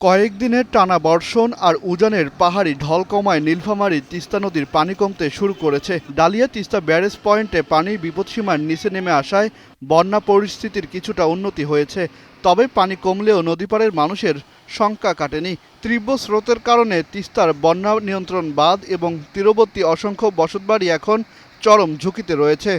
কয়েকদিনের টানা বর্ষণ আর উজানের পাহাড়ি ঢল কমায় নীলফামারী তিস্তা নদীর পানি কমতে শুরু করেছে। ডালিয়া তিস্তা ব্যারেজ পয়েন্টে পানি বিপদসীমার নিচে নেমে আসায় বন্যা পরিস্থিতির কিছুটা উন্নতি হয়েছে। তবে পানি কমলেও নদীপাড়ের মানুষের শঙ্কা কাটেনি। তীব্র স্রোতের কারণে তিস্তার বন্যা নিয়ন্ত্রণ বাঁধ এবং তীরবর্তী অসংখ্য বসতবাড়ি এখন চরম ঝুঁকিতে রয়েছে।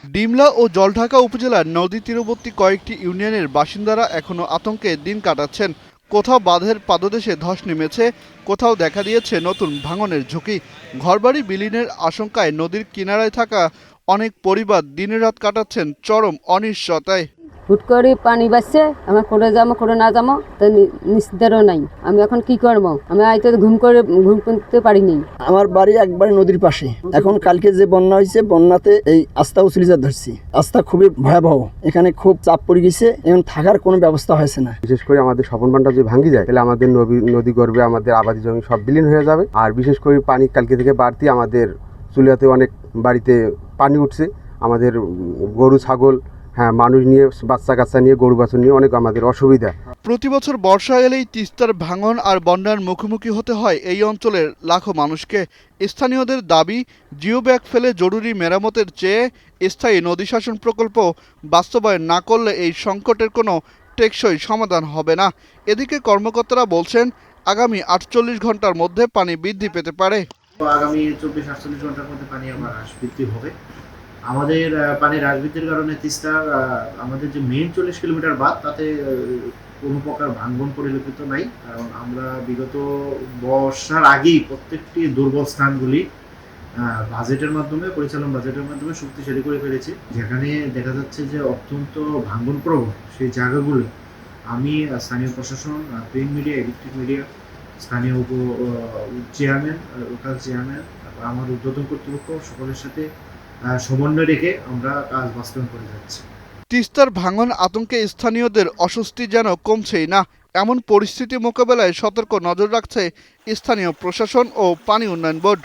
ডিমলা ও জলঢাকা উপজেলার নদী তীরবর্তী কয়েকটি ইউনিয়নের বাসিন্দারা এখনো আতঙ্কে দিন কাটাচ্ছেন। কোথাও বাঁধের পাদদেশে ধস নেমেছে, কোথাও দেখা দিয়েছে নতুন ভাঙনের ঝুঁকি। ঘরবাড়ি বিলীনের আশঙ্কায় নদীর কিনারায় থাকা অনেক পরিবার দিনরাত কাটাচ্ছেন চরম অনিশ্চয়তায়। হুট করে পানি বাড়ছে, আমার করে যাবো করে না যাবো তো নিশ্চিতেরও নাই। আমি এখন কি করবো? আমি আইতে ঘুম করতে পারিনি। আমার বাড়ি একবারে নদীর পাশে। এখন কালকে যে বন্যা হয়েছে, বন্যাতে এই আস্থা উচলিজা ধরছি। আস্থা খুবই ভয়াবহ, এখানে খুব চাপ পড়ে গেছে, এখন থাকার কোনো ব্যবস্থা হয়েছে না। বিশেষ করে আমাদের স্বপন ভান্ডার যদি ভাঙি যায় তাহলে আমাদের নদী গর্ভে আমাদের আবাদি জমি সব বিলীন হয়ে যাবে। আর বিশেষ করে পানি কালকে থেকে বাড়তি আমাদের চুলিয়াতে অনেক বাড়িতে পানি উঠছে। আমাদের গরু ছাগল, মানুষ নিয়ে, বাচ্চা কাচ্চা নিয়ে, গরু বাছুর নিয়ে অনেক আমাদের অসুবিধা। প্রতি বছর বর্ষা এলেই তিস্তার ভাঙন আর বন্যার মুখোমুখি হতে হয় এই অঞ্চলের লাখো মানুষকে। স্থানীয়দের দাবি, জিও ব্যাগ ফেলে জরুরি মেরামতের চেয়ে স্থায়ী নদী শাসন প্রকল্প বাস্তবায়ন না করলে এই সংকটের কোনো টেকসই সমাধান হবে না। এদিকে কর্মকর্তারা বলছেন, আগামী 48 ঘন্টার মধ্যে পানি বৃদ্ধি পেতে পারে। আগামী 24-48 ঘন্টার মধ্যে পানি আবার হ্রাস বৃদ্ধি হবে। আমাদের পানির হ্রাস বৃদ্ধির কারণে তিস্তার আমাদের যে মেইন 40 কিলোমিটার বাঁধ, তাতে কোনো প্রকার ভাঙন পরিলক্ষিত নাই। কারণ আমরা বিগত বর্ষার আগেই প্রত্যেকটি দুর্বল স্থানগুলি পরিচালন বাজেটের মাধ্যমে শক্তিশালী করে ফেলেছি। যেখানে দেখা যাচ্ছে যে অত্যন্ত ভাঙন প্রবণ সেই জায়গাগুলো আমি স্থানীয় প্রশাসন, প্রিন্ট মিডিয়া, ইলেকট্রিক মিডিয়া, স্থানীয় চেয়ারম্যান, লোকাল চেয়ারম্যান, আমার ঊর্ধ্বতন কর্তৃপক্ষ সকলের সাথে সমন্বয় রেখে আমরা কাজ বাস্তবায়ন করে যাচ্ছি। তিস্তার ভাঙন আতঙ্কে স্থানীয়দের অস্বস্তি যেন কমছেই না। এমন পরিস্থিতি মোকাবেলায় সতর্ক নজর রাখছে স্থানীয় প্রশাসন ও পানি উন্নয়ন বোর্ড।